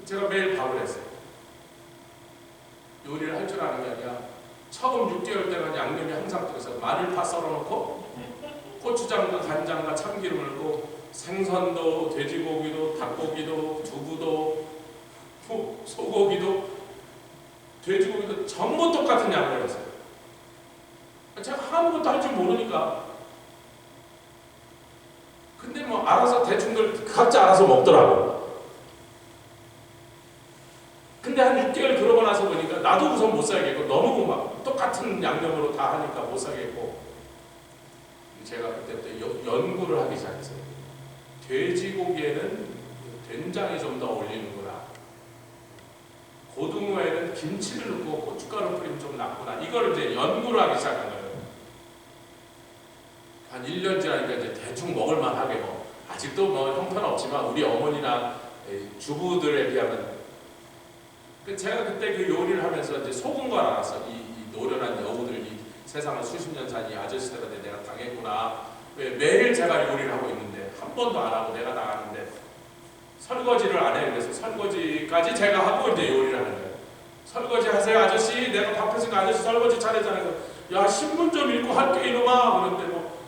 제가 매일 밥을 했어요. 요리를 할 줄 아는 게 아니라 처음 6개월 때는 양념이 항상 들어서 마늘파 썰어놓고 고추장과 간장과 참기름을 넣고 생선도 돼지고기도 닭고기도 두부도 소고기도 돼지고기도 전부 똑같은 양을 했어요. 제가 아무것도 할 줄 모르니까. 근데 뭐 알아서 대충들 각자 알아서 먹더라고. 근데 한 6개월 그러고 나서 보니까 나도 우선 못 살겠고 너무 막 똑같은 양념으로 다 하니까 못 살겠고 제가 그때부터 연구를 하기 시작했어요. 돼지고기에는 된장이 좀 더 어울리는구나. 고등어에는 김치를 넣고 고춧가루 뿌리면 좀 낫구나. 이거를 이제 연구를 하기 시작한 거예요. 한 1년 지나니까 이제 대충 먹을만 하게 뭐 아직도 뭐 형편없지만 우리 어머니나 주부들에 비하면 제가 그때 그 요리를 하면서 이제 속은 걸 알았어. 이 노련한 여우들 이 세상을 수십 년 산 이 아저씨들한테 내가 당연히 관계구나. 왜 매일 제가 요리를 하고 있는데 한 번도 안 하고 내가 나가는데 설거지를 안 해요. 그래서 설거지까지 제가 하고 이제 요리를 하는 거예요. 설거지 하세요 아저씨. 내가 밥 했으니까 아저씨 설거지 차례잖아요. 야 신문 좀 읽고 할게 이놈아. 그런데 뭐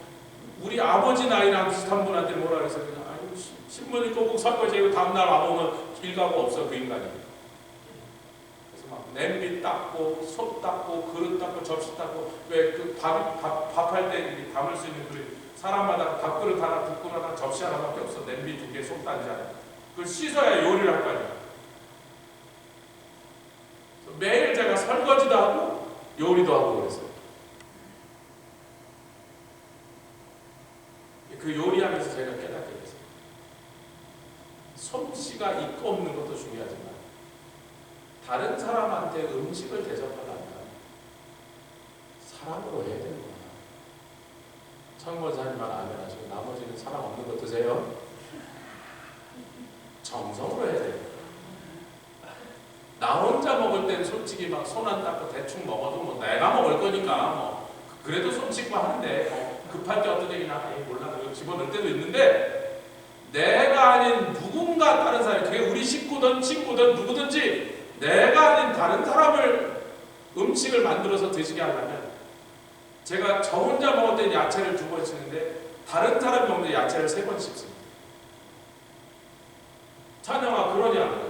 우리 아버지 나이랑 비슷한 분한테 뭐라 그래서 그냥 아이고 신문 읽고 꼭 설거지하고 다음날 와보면 길 가고 없어 그 인간이. 그래서 막 냄비 닦고 솥 닦고 그릇 닦고 접시 닦고 왜 그 밥할 때 담을 수 있는 그릇 사람마다 밥그릇 하나 국그릇 하나 접시 하나밖에 없어. 냄비 2개 솥 단지 하나. 그걸 씻어야 요리를 할 거 아니야. 매일 제가 설거지도 하고 요리도 하고 그랬어요. 그 요리하면서 제가 깨닫게 됐어요. 솜씨가 있고 없는 것도 중요하지만 다른 사람한테 음식을 대접하려면 사랑으로 해야 되는 거야. 청원사님만 아멘 하시고 나머지는 사랑 없는 거 드세요. 정성으로 해야 돼요. 나 혼자 먹을 땐 솔직히 막 손 안 닦고 대충 먹어도 뭐 내가 먹을 거니까 뭐 그래도 손 씻고 하는데 뭐 급할 때 어떤 얘기나 몰라 그리고 집어넣을 때도 있는데 내가 아닌 누군가 다른 사람 그게 우리 식구든 친구든 누구든지 내가 아닌 다른 사람을 음식을 만들어서 드시게 하려면 제가 저 혼자 먹을 때 야채를 2번 씻는데 다른 사람이 먹는 야채를 3번 씻습니다. 찬영아 그러냐?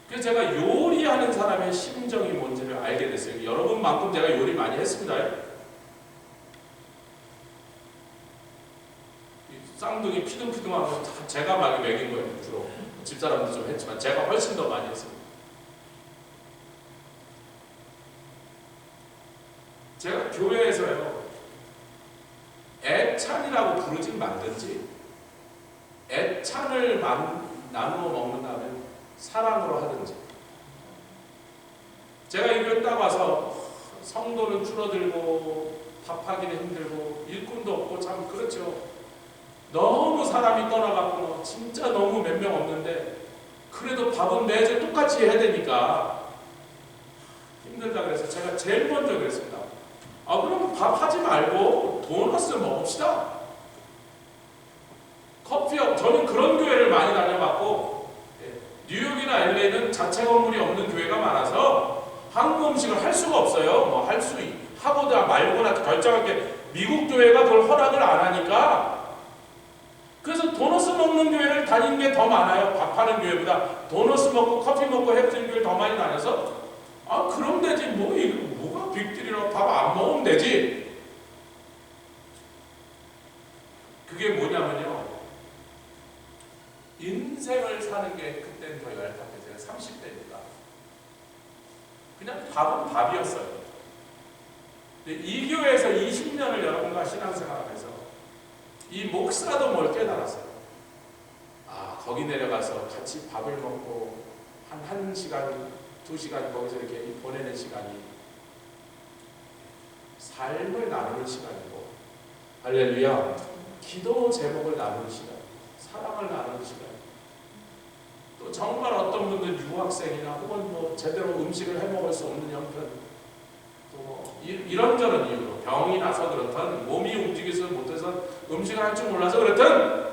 그래서 제가 요리하는 사람의 심정이 뭔지를 알게 됐어요. 여러분만큼 제가 요리 많이 했습니다. 쌍둥이 피둥피둥하고 제가 막 먹인 거예요. 주로 집사람도 좀 했지만 제가 훨씬 더 많이 했습니다. 제가 교회에서요 애찬이라고 부르진 말든지 애찬을 나누어 먹는다면 사랑으로 하든지. 제가 이걸 딱 와서 성도는 줄어들고 밥하기는 힘들고 일꾼도 없고 참 그렇죠. 너무 사람이 떠나가고 진짜 너무 몇 명 없는데 그래도 밥은 매주 똑같이 해야 되니까 힘들다 그래서 제가 제일 먼저 그랬습니다. 그럼 밥 하지 말고 도너스 먹읍시다. 커피업 저는 그런 교회를 많이 다녀봤고 뉴욕이나 LA는 자체 건물이 없는 교회가 많아서 한국 음식을 할 수가 없어요. 뭐 할 수 하고다 말고나 결정할 게 미국 교회가 그걸 허락을 안 하니까 그래서 도너스 먹는 교회를 다니는 게 더 많아요. 밥하는 교회보다 도너스 먹고 커피 먹고 해주는 교회를 더 많이 다녀서 그럼 되지 뭐 이거 뭐가 빅딜이라고 밥 안 먹으면 되지. 그게 뭐냐면요 인생을 사는 게 그때는 더 열악했어요. 30대니까 그냥 밥은 밥이었어요. 근데 이 교회에서 20년을 여러분과 신앙생활하면서 이 목사도 뭘 깨달았어요. 거기 내려가서 같이 밥을 먹고 한 1시간, 2시간 거기서 이렇게 보내는 시간이 삶을 나누는 시간이고 할렐루야 기도 제목을 나누는 시간, 사랑을 나누는 시간. 또 정말 어떤 분들 유학생이나 혹은 뭐 제대로 음식을 해먹을 수 없는 형편 또 이런저런 이유로 병이 나서 그렇든 몸이 움직이지 못해서 음식을 할 줄 몰라서 그렇든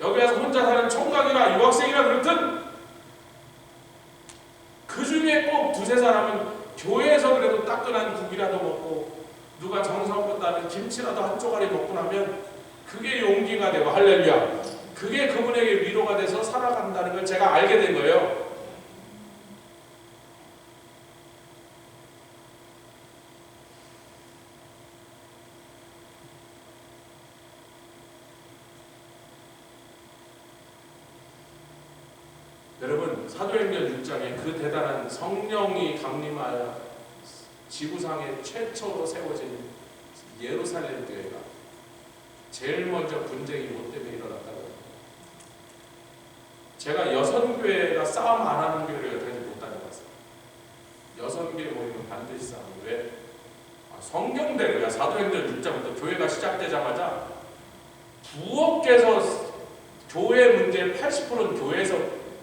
여기 와서 혼자 사는 총각이나 유학생이나 그렇든 그 중에 꼭 2-3사람은 교회에서 그래도 따끈한 국이라도 먹고 누가 정성껏 따는 김치라도 한 쪼가리 먹고 나면 그게 용기가 되고 할렐루야 그게 그분에게 위로가 돼서 살아간다는 걸 제가 알게 된 거예요. 여러분 사도행전 6장에 그 대단한 성령이 강림하여 지구상에 최초로 세워진 예루살렘 교회가 제일 먼저 분쟁이 뭐 때문에 일어났다고 합니다. 제가 여선교회가 싸움 안 하는 교회를 여태까지 못 다녀봤어요. 여선교회 모이면 반드시 싸움. 왜? 성경대로야. 사도행전 6장부터 교회가 시작되자마자 부엌에서 교회 문제의 80%는 교회에서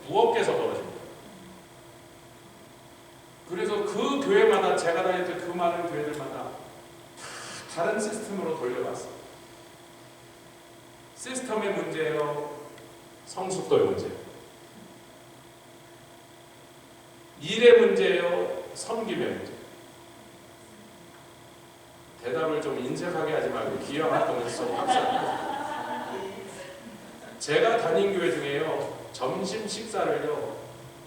부엌에서 벌어집니다. 많은 교회들마다 다른 시스템으로 돌려봤어. 시스템의 문제예요? 성숙도의 문제예요? 일의 문제예요? 섬김의 문제예요? 대답을 좀 인색하게 하지 말고 기왕 활동에서 합시다. 제가 다닌 교회 중에요, 점심 식사를요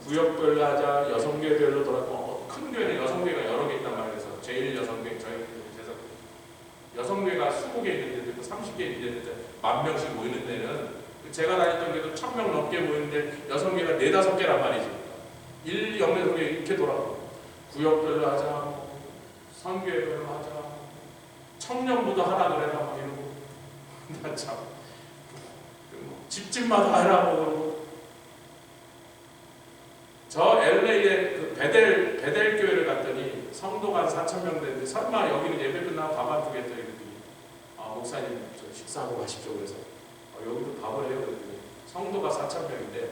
구역별로 하자, 여성교회별로 돌아가고, 큰 교회는 여성교회가 여러 개 있단 말이에요. 제일 여성교회, 저희 교회에서 여성교회가 20개 있는 데도 있고 30개 있는 데도 10,000명씩 모이는 데는, 제가 다녔던 데도 1,000명 넘게 모이는데 여성교회가 4, 5개란 말이지. 1, 0, 2, 이렇게 돌아가고, 구역별로 하자, 선교회별로 하자, 청년부도 하라 그래라 막 이러고, 나 참 집집마다 하라고 그러고. 저 LA에 그 베델 교회를 갔더니 성도가 한 4,000명 되는데, 설마 여기는 예배 끝나고 밥 안 주겠다 이랬더니, 아 목사님 저 식사하고 가십시오. 그래서 여기도 밥을 해요. 그랬더니 성도가 4,000명인데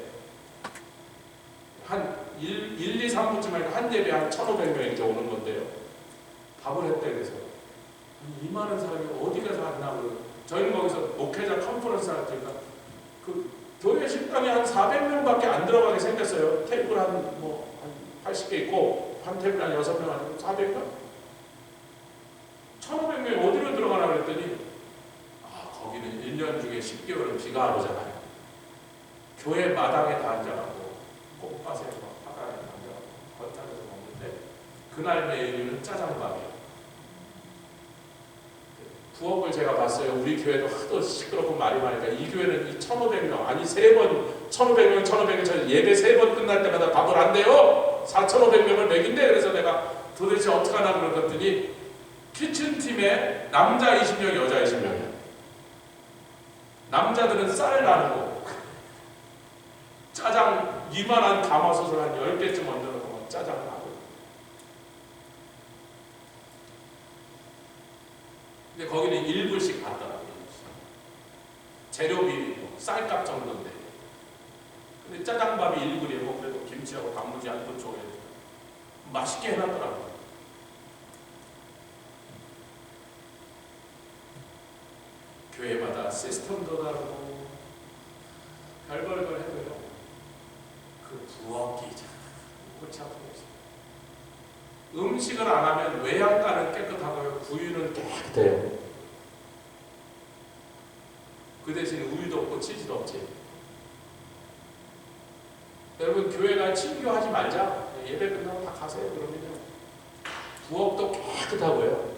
한 1, 2, 3분쯤 하니까 한 예배 한 1,500명이 이제 오는 건데요, 밥을 했대. 그래서 이 많은 사람이 어디 가서 하냐고. 저희는 거기서 목회자 컨퍼런스 할 때니까 그 교회 식당에 한 400명밖에 안 들어가게 생겼어요. 테이블 한 80개 있고, 한 테이블 한 6명 아니고 400명? 1,500명이 어디로 들어가나 그랬더니, 거기는 1년 중에 10개월은 비가 안 오잖아요. 교회 마당에 다 앉아가고 꽃밭에 바닥에 앉아가고 걷다가서 먹는데, 그날 메뉴는 짜장밥이에요. 부엌을 제가 봤어요. 우리 교회도 하도 시끄럽고 말이 많으니까 이 교회는 이 1,500명, 아니 3번 1,500명 예배 3번 끝날 때마다 밥을 안 돼요. 4,500명을 먹인대. 그래서 내가 도대체 어떡하나 그랬더니 키친팀에 남자 20명, 여자 20명이야. 남자들은 쌀 나누고 짜장 이만한 가마솥을 한 10개쯤 얹어놓고 짜장을 하고. 근데 거기는 1불씩 받더라고요. 재료비 쌀값 정도인데. 근데 짜장밥이 1불이고, 그래도 김치하고 단무지 한 번 줘야 맛있게 해놨더라고요. 교회마다 시스템도 다르고 별걸 해도요, 그 부엌이 골치 아프고 있어요. 음식을 안 하면 외양간은 깨끗하고요, 구유는 깨끗해요. 그 대신 우유도 없고 치즈도 없지. 여러분, 교회가 친교하지 말자, 예배 끝나고 다 가세요. 그러면요, 부엌도 깨끗하고요,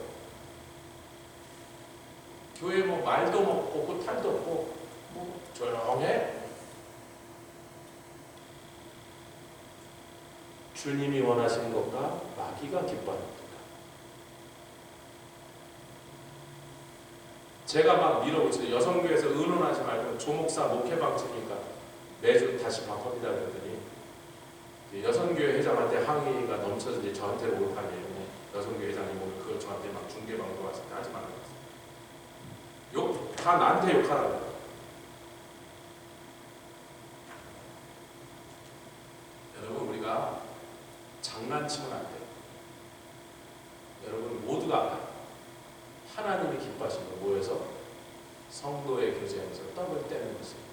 교회 말도 없고 탈도 없고 조용해. 주님이 원하시는 것과 마귀가 기뻐합니다. 제가 막 밀어오고 있어요. 여성교회에서 의논하지 말고 조목사 목회방치니까 매주 다시 바쁩니다 그랬더니, 여성교회 회장한테 항의가 넘쳐서 이제 저한테 올 거 아니에요. 여성교회 회장님 오늘 그걸 저한테 막 중계방송 왔을 때 하지 말라고 했어요. 다 나한테 욕하라고. 여러분, 우리가 장난치면 안 돼요. 여러분 모두가 하나님이 기뻐하시는 거 모여서 성도의 교제하면서 떡을 떼는 것입니다.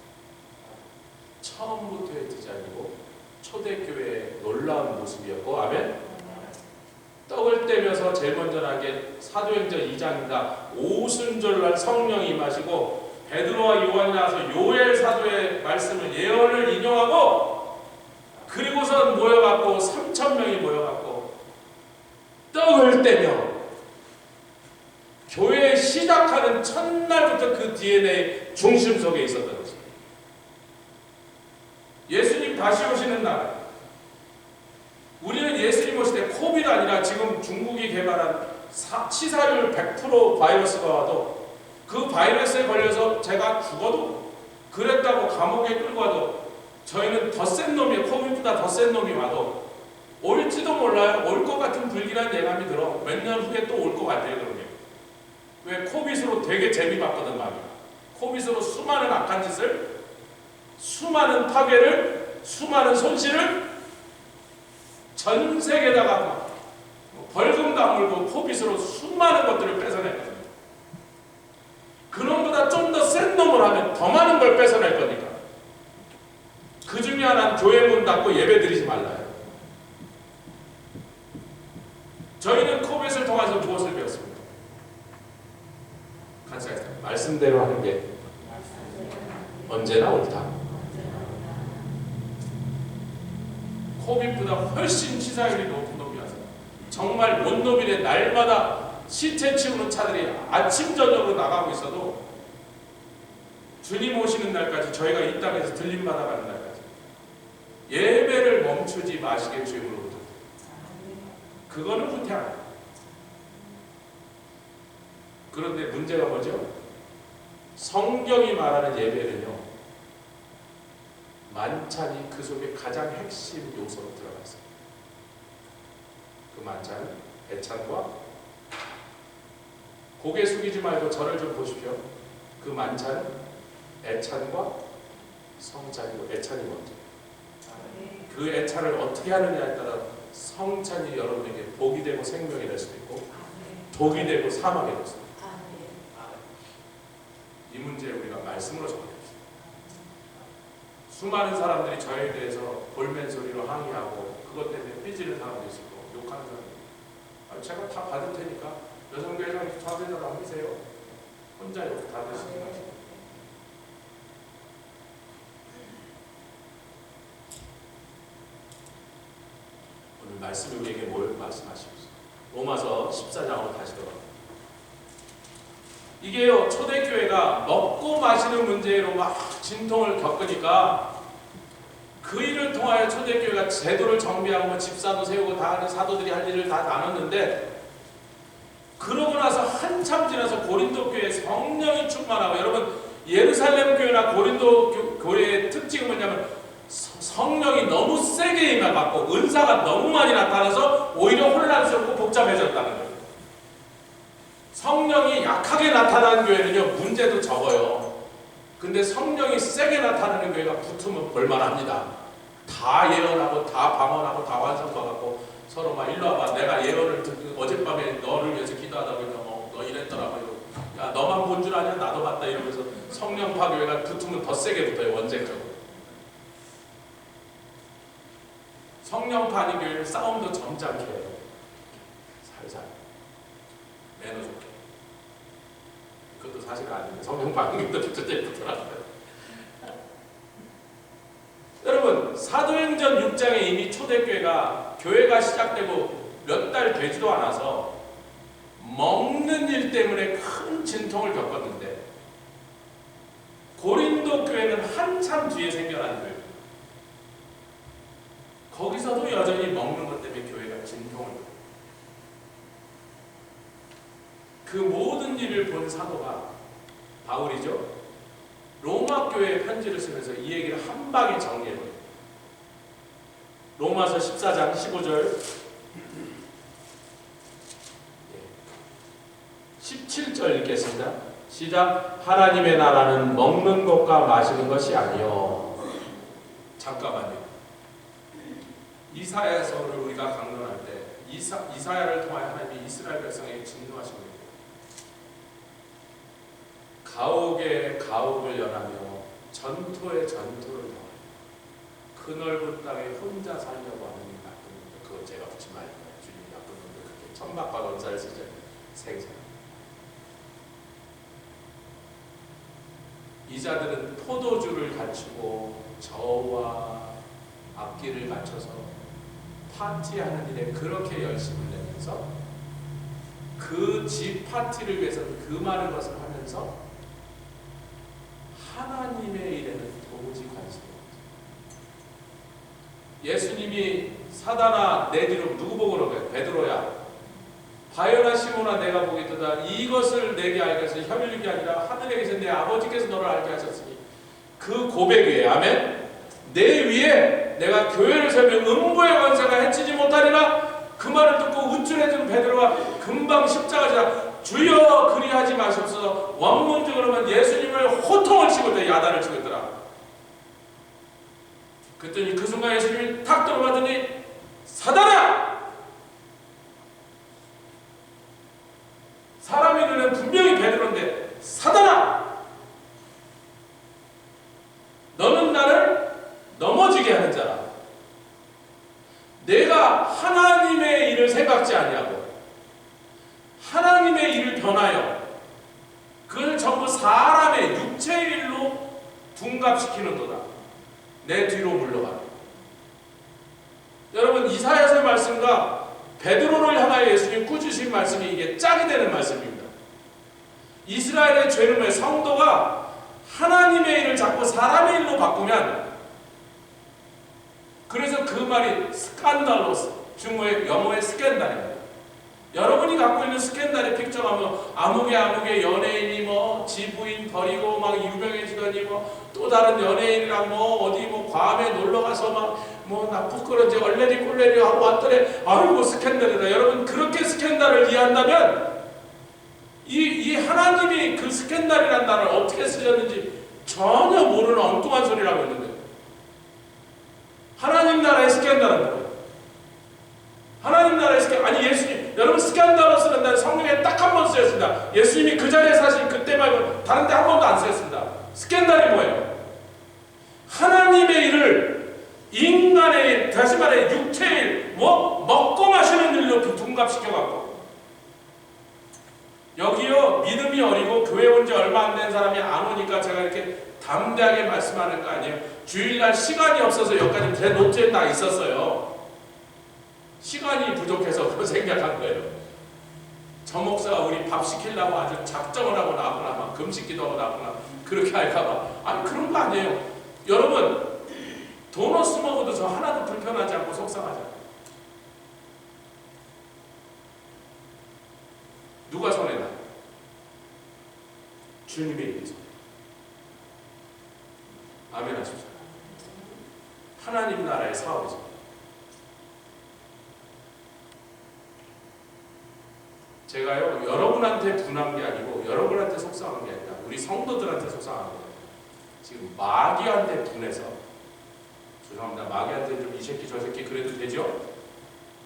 처음부터의 디자인이고 초대교회의 놀라운 모습이었고, 아멘. 떡을 떼면서 제일 먼저 나게 사도행전 2장입니다. 오순절날 성령이 임하시고 베드로와 요한이 나와서 요엘 사도의 말씀을, 예언을 인용하고, 그리고서 모여갖고 3,000명이 모여갖고 떡을 떼며 교회 시작하는 첫날부터 그 DNA 중심 속에 있었던 것입니다. 예수님 다시 오시는 날, 우리는 예수님 오실 때 코비드 아니라 지금 중국이 개발한 치사율 100% 바이러스가 와도, 그 바이러스에 걸려서 제가 죽어도, 그랬다고 감옥에 끌고 와도, 저희는 더 센 놈이, 코비드보다 더 센 놈이 와도 올지도 몰라요. 올 것 같은 불길한 예감이 들어. 몇 년 후에 또 올 것 같아요. 그런 게. 왜? 코빗으로 되게 재미봤거든 마귀가. 코빗으로 수많은 악한 짓을, 수많은 파괴를, 수많은 손실을 전 세계에다가 벌금도 안 물고 빈빛으로 수많은 것들을 뺏어내거든요. 그놈보다 좀 더 센 놈을 하면 더 많은 걸 뺏어낼 거니까. 그 중에 하나는 교회 문 닫고 예배 드리지 말라요. 저희는 코벳을 통해서 무엇을 배웠습니까? 같이 하세요. 말씀대로 하는 게 언제나 옳다. 코빗보다 훨씬 치사율이 높은 놈이 와서 정말 원노빌에 날마다 시체 치우는 차들이 아침 저녁으로 나가고 있어도 주님 오시는 날까지, 저희가 이 땅에서 들림 받아가는 날까지 예배를 멈추지 마시게 주임으로 부탁드립니다. 그거는 후퇴합니다. 그런데 문제가 뭐죠? 성경이 말하는 예배는요, 만찬이 그 속에 가장 핵심 요소로 들어가 있어요. 그 만찬은 애찬과, 고개 숙이지 말고 저를 좀 보십시오. 그 만찬은 애찬과 성찬이고, 애찬이 먼저. 그 애찬을 어떻게 하느냐에 따라 성찬이 여러분에게 복이 되고 생명이 될 수도 있고, 독이 되고 사망이 될 수도 있고. 이 문제에 우리가 말씀으로 정리합시다. 수많은 사람들이 저에 대해서 볼멘 소리로 항의하고 그것 때문에 삐지는 사람도 있을 거고 욕하는 사람도 있고, 제가 다 받을 테니까 여성교회장 저한테도 안 하세요. 혼자 욕 다 드시지 마시고. 오늘 말씀이 우리에게 뭘 말씀하시겠어요? 로마서 14장으로 다시 돌아갑니다. 이게요, 초대교회가 먹고 마시는 문제로 막 진통을 겪으니까 그 일을 통하여 초대교회가 제도를 정비하고 집사도 세우고 다 하는 사도들이 할 일을 다 나눴는데, 그러고 나서 한참 지나서 고린도 교회에 성령이 충만하고, 여러분 예루살렘 교회나 고린도 교회의 특징은 뭐냐면 성령이 너무 세게 임해갖고 은사가 너무 많이 나타나서 오히려 혼란스럽고 복잡해졌다는 거예요. 성령이 약하게 나타나는 교회는요, 문제도 적어요. 근데 성령이 세게 나타나는 교회가 붙으면 볼만합니다. 다 예언하고 다 방언하고 다 완성받았고 서로 막 일로 와봐, 내가 예언을 듣고 어젯밤에 너를 위해서 기도하다 보니까 너 이랬더라고요. 야, 너만 본 줄 아냐? 나도 봤다. 이러면서 성령파 교회가 붙으면 더 세게 붙어요. 원색적으로. 성령파 아닌 교회는 싸움도 점잖게 해요. 살살 매너 좋게. 그것도 사실 아닌데 성령파 아닌 것도 저쪽에 붙더라고요. 여러분, 사도행전 6장에 이미 초대교회가 교회가 시작되고 몇 달 되지도 않아서 먹는 일 때문에 큰 진통을 겪었는데, 고린도 교회는 한참 뒤에 생겨난 교회. 거기서도 여전히 먹는 것 때문에 교회가 진통을 겪어요. 그 모든 일을 본 사도가 바울이죠. 로마 교회에 편지를 쓰면서 이 얘기를 한 방에 정리해버려요. 로마서 14장 15절 17절 읽겠습니다. 시작. 하나님의 나라는 먹는 것과 마시는 것이 아니요. 잠깐만요. 이사야서를 우리가 강론할 때 이사야를 통하여 하나님이 이스라엘 백성에게 진노하신 거예요. 가옥에 가옥을 연하며 전토에 전토를 더하여 그 넓은 땅에 혼자 살려고 하는 이 나쁜 놈들. 그건 제가 붙인 말입니다. 주님이 나쁜 놈들, 그렇게 천막과 건사를 쓰죠. 생사. 이 자들은 포도주를 갖추고 저와 악기를 갖춰서 파티하는 일에 그렇게 열심을 내면서 그 집 파티를 위해서 그 많은 것을 하면서 하나님의 일에는 도무지 관심이 없죠. 예수님이 사단아 내 뒤로 누구 보고 그러게? 베드로야, 바요나 시몬아, 내가 보겠도다. 이것을 내게 알게 하셔서 혀밀리게 아니라 하늘에 계신 내 아버지께서 너를 알게 하셨으니, 그 고백 위에, 아멘, 내 위에 내가 교회를 세우면 음부의 권세가 해치지 못하리라. 그 말을 듣고 우쭐해진 베드로가 금방 십자가 지나 주여 그리하지 마시옵소서. 원문적으로 하면 예수님을 호통을 치고 있다. 야단을 치고 있더라. 그랬더니 그 순간 예수님이 탁 들어가더니 사단아! 때는 분명히 베드로인데 사단아! 너는 나를 넘어지게 하는 자라. 내가 하나님의 일을 생각지 아니하고 하나님의 일을 변하여 그걸 전부 사람의 육체의 일로 둔갑시키는도다. 내 뒤로 물러가라. 여러분 이사야서의 말씀과 베드로를 향하여 예수님 꾸짖으신 말씀이 이게 짝이 되는 말씀입니다. 이스라엘의 죄는 왜 성도가 하나님의 일을 자꾸 사람의 일로 바꾸면 그래서 그 말이 스칸달로스 중국의 영어의 스캔달입니다. 여러분이 갖고 있는 스캔달의 픽처가 뭐 아무개 연예인이 뭐 지부인 버리고 막 유명해지더니 뭐 또 다른 연예인이랑 뭐 어디 뭐 괌에 놀러 가서 막 뭐 나 부끄러운지 얼레리 꼴레리 하고 왔더래. 아이고 스캔달이다. 여러분 그렇게 스캔달을 이해한다면 이 하나님이 그 스캔달이라는 단어를 어떻게 쓰셨는지 전혀 모르는 엉뚱한 소리라고 있는 거예요. 하나님 나라의 스캔달은 뭐예요? 하나님 나라의 스캔달, 아니 예수님, 여러분 스캔달로 쓰는 단어 성경에 딱 한 번 쓰였습니다. 예수님이 그 자리에 사실 그때 말고 다른 데 한 번도 안 쓰였습니다. 스캔달이 뭐예요? 하나님의 일을 인간의 일, 다시 말해 육체의 일, 뭐 먹고 마시는 일로 둔갑시켜갖고 여기요 믿음이 어리고 교회 온 지 얼마 안 된 사람이 안 오니까 제가 이렇게 담대하게 말씀하는 거 아니에요. 주일날 시간이 없어서 여기까지 제 노트에 다 있었어요. 시간이 부족해서 그거 생각한 거예요. 저 목사가 우리 밥 시키려고 아주 작정을 하고 나구나, 막 금식기도 하고 나구나, 그렇게 할까봐. 아니 그런 거 아니에요. 여러분 돈 없이 먹어도 저 하나도 불편하지 않고 속상하지 않아요. 누가 손해나? 주님의 일이 손해. 아멘 하십시오. 하나님 나라의 사업이죠. 제가요 여러분한테 분한 게 아니고 여러분한테 속상한 게 아니라 우리 성도들한테 속상한 거예요. 지금 마귀한테 분해서, 죄송합니다, 마귀한테 좀 이 새끼 저 새끼 그래도 되죠?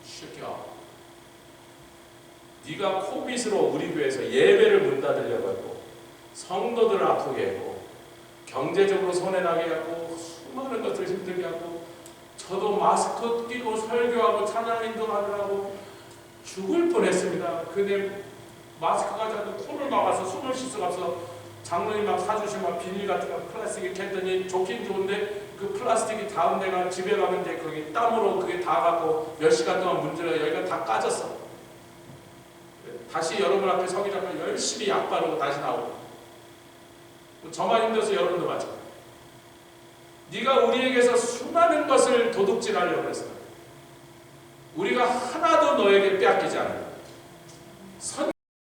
새끼야, 네가 코빗으로 우리 교회에서 예배를 문 닫으려고 했고 성도들을 아프게 했고 경제적으로 손해나게 하고 수많은 것들을 힘들게 하고 저도 마스크 끼고 설교하고 찬양 인도하느라고 죽을 뻔했습니다. 근데 마스크가 자꾸 코를 막아서 숨을 쉬어가서 장로님 막 사주신 막 비닐 같은 거 플라스틱 이렇게 했더니 좋긴 좋은데 그 플라스틱이 닿은 데가 집에 가면 이제 거기 땀으로 그게 다 가고 몇 시간 동안 문제가 여기가 다 까졌어. 다시 여러분 앞에 서기 전에 열심히 약 바르고 다시 나오고. 저만 힘들어서 여러분도 마찬가지. 네가 우리에게서 수많은 것을 도둑질하려고 했어. 우리가 하나도 너에게 빼앗기지 않는다.